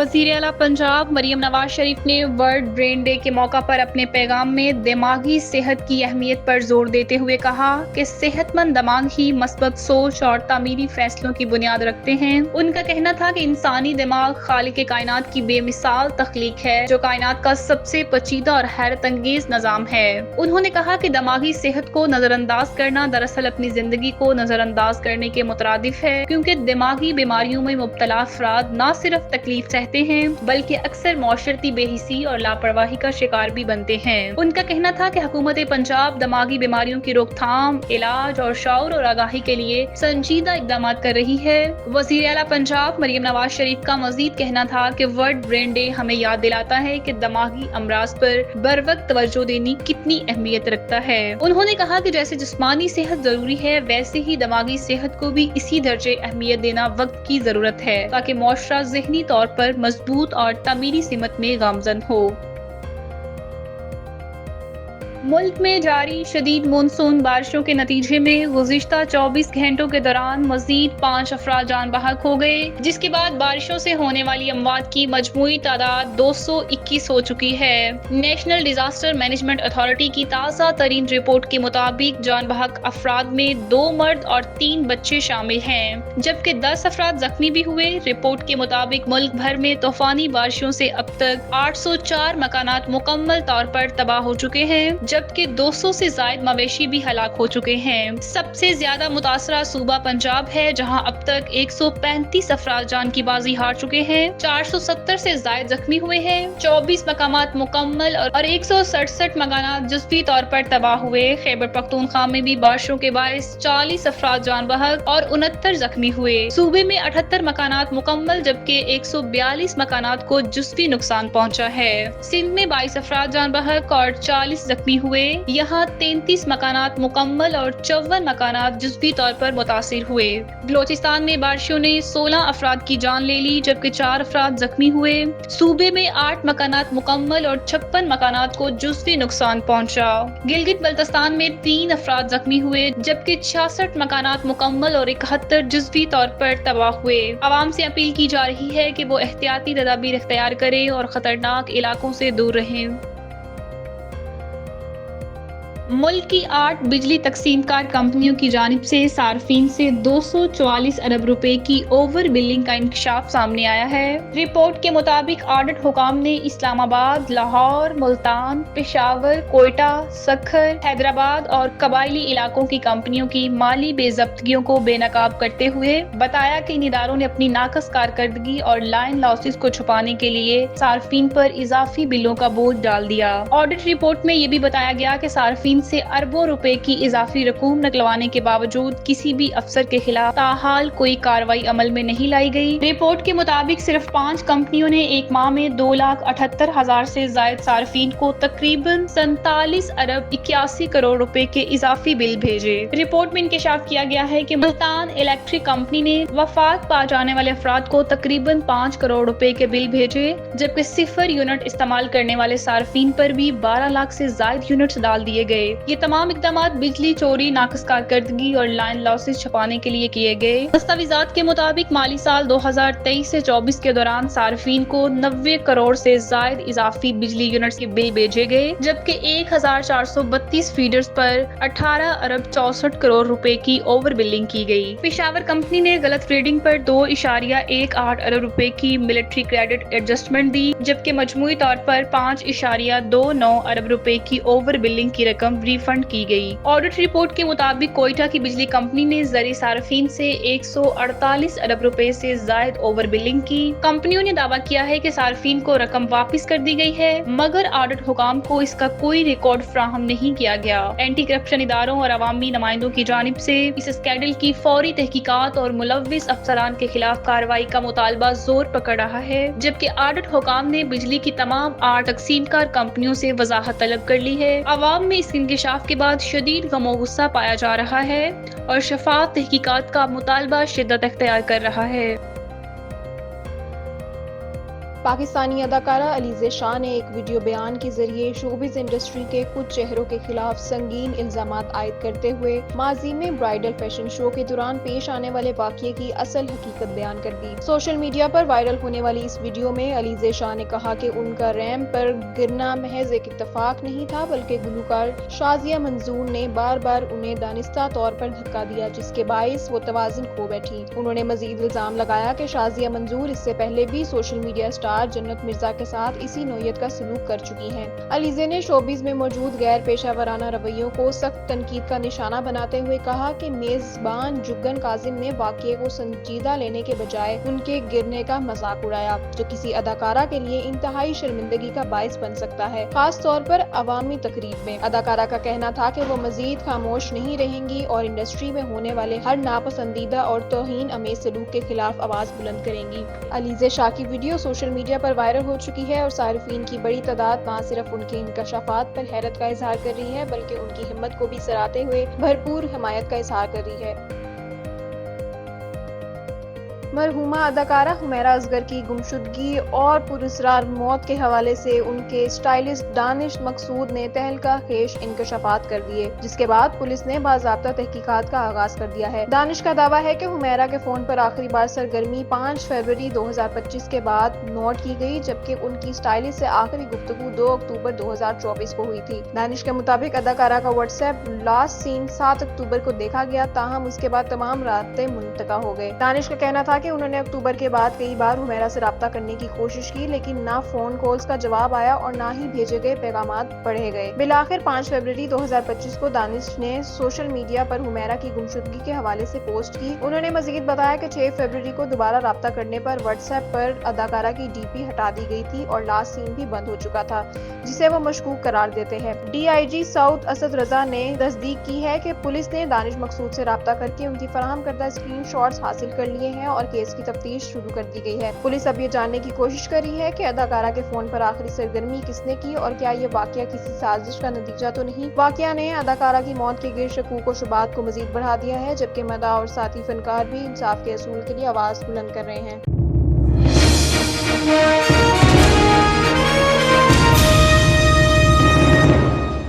वज़ीर आला पंजाब मरियम नवाज शरीफ ने वर्ल्ड ब्रेन डे के मौका पर अपने पैगाम में दिमागी सेहत की अहमियत पर जोर देते हुए कहा कि सेहतमंद दिमाग ही मस्बत सोच और तामीरी फैसलों की बुनियाद रखते हैं। उनका कहना था कि इंसानी दिमाग खालिक कायनात की बेमिसाल तख्लीक है, जो कायनात का सबसे पेचीदा और हैरत अंगेज निज़ाम है। उन्होंने कहा कि दिमागी सेहत को नजरअंदाज करना दरअसल अपनी जिंदगी को नजरअंदाज करने के मुतरादिफ है, क्योंकि दिमागी बीमारियों में मुब्तला अफराद न सिर्फ तकलीफ सहते हैं बल्कि अक्सर मौशरती बेहिसी और लापरवाही का शिकार भी बनते हैं। उनका कहना था कि हुकूमत पंजाब दिमागी बीमारियों की रोकथाम, इलाज और शऊर और आगाही के लिए संजीदा इकदाम कर रही है। वज़ीर आला पंजाब मरियम नवाज शरीफ का मजीद कहना था कि वर्ल्ड ब्रेन डे हमें याद दिलाता है कि दिमागी अमराज पर बर वक्त तवज्जो देनी कितनी अहमियत रखता है। उन्होंने कहा कि जैसे जिस्मानी सेहत जरूरी है, वैसे ही दिमागी सेहत को भी इसी दर्जे अहमियत देना वक्त की जरूरत है, ताकि मुआशरा ज़हनी तौर पर मजबूत और तामीरी सिमत में गामजन हो। मुल्क में जारी शदीद मानसून बारिशों के नतीजे में गुज़िश्ता 24 घंटों के दौरान मजीद 5 अफराद जान बहक हो गए, जिसके बाद बारिशों से होने वाली अमवात की मजमूई तादाद 221 हो चुकी है। नेशनल डिजास्टर मैनेजमेंट अथॉरिटी की ताज़ा तरीन रिपोर्ट के मुताबिक जान बहक अफराद में 2 मर्द और 3 बच्चे शामिल हैं, जबकि 10 अफराद जख्मी भी हुए। रिपोर्ट के मुताबिक मुल्क भर में तूफानी बारिशों से अब तक 804 मकानात मुकम्मल तौर पर तबाह हो चुके हैं, जबकि 200 से ज्यादा मवेशी भी हलाक हो चुके हैं। सबसे ज्यादा मुतासरा सूबा पंजाब है, जहां अब तक 135 अफराद जान की बाजी हार चुके हैं, 470 से ज्यादा जख्मी हुए हैं, 24 मकामात मुकम्मल और 167 मकानात जुज़वी तौर पर तबाह हुए। खैबर पख्तूनख्वा में भी बारिशों के बायस 40 अफराद जान बहक और 69 जख्मी हुए। सूबे में 78 मकानात मुकम्मल जबकि 142 मकानात को जुज़वी नुकसान पहुंचा है। सिंध में 22 अफराद जान बहक और 40 जख्मी हुए। यहाँ 33 मकानात मुकम्मल और 54 मकानात जुज़वी तौर पर मुतासिर हुए। बलोचिस्तान में बारिशों ने 16 अफराद की जान ले ली, जबकि 4 अफराद जख्मी हुए। सूबे में 8 मकानात मुकम्मल और 56 मकानात को जुज़वी नुकसान पहुंचा। गिलगित बल्तिस्तान में 3 अफराद जख्मी हुए, जबकि 66 मकानात मुकम्मल और 71 जुज़वी तौर पर तबाह हुए। आवाम से अपील की जा रही है कि वो एहतियाती तदाबीर इख्तियार करें और खतरनाक इलाकों से दूर रहें। मुल्क की 8 बिजली तकसीमकार कंपनियों की जानिब से सार्फिन से 244 अरब रुपए की ओवर बिलिंग का इंकशाफ सामने आया है। रिपोर्ट के मुताबिक ऑडिट हुकाम ने इस्लामाबाद, लाहौर, मुल्तान, पेशावर, कोयटा, सखर, हैदराबाद और कबायली इलाकों की कंपनियों की माली बेज़ब्तियों को बेनकाब करते हुए बताया कि इन इदारों ने अपनी नाकस कारकर्दगी और लाइन लॉसेस को छुपाने के लिए सार्फिन पर इजाफी बिलों का बोझ डाल दिया। ऑडिट रिपोर्ट में ये भी बताया गया कि सार्फिन से अरबों रुपए की इजाफी रकूम निकलवाने के बावजूद किसी भी अफसर के खिलाफ ताहाल कोई कार्रवाई अमल में नहीं लाई गई। रिपोर्ट के मुताबिक सिर्फ 5 कंपनियों ने एक माह में 2,78,000 से ज्यादा सार्फिन को तकरीबन 47 अरब 81 करोड़ रुपए के इजाफी बिल भेजे। रिपोर्ट में इंकशाफ किया गया है कि मुल्तान इलेक्ट्रिक कंपनी ने वफात पा जाने वाले अफराद को तकरीबन 5 करोड़ रुपए के बिल भेजे, जबकि 0 यूनिट इस्तेमाल करने वाले सार्फिन पर भी 12 लाख से ज्यादा यूनिट्स डाल दिए गए। ये तमाम इक़दामात बिजली चोरी, नाकस कारकर्दगी और लाइन लॉसेस छुपाने के लिए किए गए। दस्तावेज़ात के मुताबिक माली साल 2023 से 24 के दौरान सार्फिन को 90 करोड़ से ज्यादा इजाफी बिजली यूनिट्स के बिल भेजे गए, जबकि 1432 फीडर्स पर 18 अरब 64 करोड़ रुपए की ओवर बिलिंग की गई। पेशावर कंपनी ने गलत रीडिंग पर 2.18 अरब रुपए की मिलिट्री क्रेडिट एडजस्टमेंट दी, जबकि मजमूई तौर पर 5.29 अरब रुपए की ओवर बिलिंग की रकम रिफंड की गई। ऑडिट रिपोर्ट के मुताबिक कोयटा की बिजली कंपनी ने ज़री सार्फिन से 148 अरब रुपए से ज्यादा ओवर बिलिंग की। कंपनियों ने दावा किया है कि सार्फिन को रकम वापस कर दी गई है, मगर ऑडिट हुकाम को इसका कोई रिकॉर्ड फ्राहम नहीं किया गया। एंटी करप्शन इदारों और अवामी नुमाइंदों की जानिब से इस स्कैंडल की फौरी तहकीकात और मुलव्विस अफसरान के खिलाफ कार्रवाई का मुतालबा जोर पकड़ रहा है, जबकि ऑडिट हुकाम ने बिजली की तमाम 8 तकसीमकार कंपनियों से वजाहत तलब कर ली है। अवाम में इस इंकशाफ के बाद शदीद गम गुस्सा पाया जा रहा है और शफाफ तहकीकात का मुतालबा शिद्दत अख्तियार कर रहा है। پاکستانی اداکارہ علیزہ شاہ نے ایک ویڈیو بیان کے ذریعے شوبز انڈسٹری کے کچھ چہروں کے خلاف سنگین الزامات عائد کرتے ہوئے ماضی میں برائیڈل فیشن شو کے دوران پیش آنے والے واقعے کی اصل حقیقت بیان کر دی۔ سوشل میڈیا پر وائرل ہونے والی اس ویڈیو میں علیزہ شاہ نے کہا کہ ان کا ریمپ پر گرنا محض ایک اتفاق نہیں تھا، بلکہ گلوکار شازیہ منظور نے بار بار انہیں دانستہ طور پر دھکا دیا، جس کے باعث وہ توازن کھو بیٹھی۔ انہوں نے مزید الزام لگایا کہ شازیہ منظور اس سے پہلے بھی سوشل میڈیا سٹار جنت مرزا کے ساتھ اسی نوعیت کا سلوک کر چکی ہیں۔ علیزہ نے شوبز میں موجود غیر پیشہ ورانہ رویوں کو سخت تنقید کا نشانہ بناتے ہوئے کہا کہ میزبان جگن کاظم نے واقعے کو سنجیدہ لینے کے بجائے ان کے گرنے کا مذاق اڑایا، جو کسی اداکارہ کے لیے انتہائی شرمندگی کا باعث بن سکتا ہے، خاص طور پر عوامی تقریب میں۔ اداکارہ کا کہنا تھا کہ وہ مزید خاموش نہیں رہیں گی اور انڈسٹری میں ہونے والے ہر ناپسندیدہ اور توہین آمیز سلوک کے خلاف آواز بلند کریں گی۔ علیزہ شاہ کی ویڈیو سوشل میڈیا پر وائرل ہو چکی ہے اور صارفین کی بڑی تعداد نہ صرف ان کے انکشافات پر حیرت کا اظہار کر رہی ہے، بلکہ ان کی ہمت کو بھی سراہتے ہوئے بھرپور حمایت کا اظہار کر رہی ہے۔ مرحومہ اداکارہ حمیرہ اصغر کی گمشدگی اور پراسرار موت کے حوالے سے ان کے اسٹائلسٹ دانش مقصود نے تہلکہ خیز انکشافات کر دیے، جس کے بعد پولیس نے باضابطہ تحقیقات کا آغاز کر دیا ہے۔ دانش کا دعویٰ ہے کہ حمیرہ کے فون پر آخری بار سرگرمی 5 فروری 2025 کے بعد نوٹ کی گئی، جبکہ ان کی اسٹائلسٹ سے آخری گفتگو 2 اکتوبر 2024 کو ہوئی تھی۔ دانش کے مطابق اداکارہ کا واٹس ایپ لاسٹ سین 7 اکتوبر کو دیکھا گیا، تاہم اس کے بعد تمام رابطے منقطع ہو گئے۔ دانش کا کہنا تھا کہ انہوں نے اکتوبر کے بعد کئی بار حمیرہ سے رابطہ کرنے کی کوشش کی، لیکن نہ فون کالز کا جواب آیا اور نہ ہی بھیجے گئے پیغامات پڑھے گئے۔ بالآخر 5 فروری 2025 کو دانش نے سوشل میڈیا پر حمیرہ کی گمشدگی کے حوالے سے پوسٹ کی۔ انہوں نے مزید بتایا کہ 6 فروری کو دوبارہ رابطہ کرنے پر واٹس ایپ پر اداکارہ کی ڈی پی ہٹا دی گئی تھی اور لاسٹ سین بھی بند ہو چکا تھا، جسے وہ مشکوک قرار دیتے ہیں۔ ڈی آئی جی سعود اسد رضا نے تصدیق کی ہے کہ پولیس نے دانش مقصود سے رابطہ کر کے ان کی فراہم کردہ اسکرین شاٹس حاصل کر لیے ہیں اور کیس کی تفتیش شروع کر دی گئی ہے۔ پولیس اب یہ جاننے کی کوشش کر رہی ہے کہ اداکارہ کے فون پر آخری سرگرمی کس نے کی اور کیا یہ واقعہ کسی سازش کا نتیجہ تو نہیں۔ واقعہ نے اداکارہ کی موت کے گرد شکوک و شبہات کو مزید بڑھا دیا ہے، جبکہ مداح اور ساتھی فنکار بھی انصاف کے اصول کے لیے آواز بلند کر رہے ہیں۔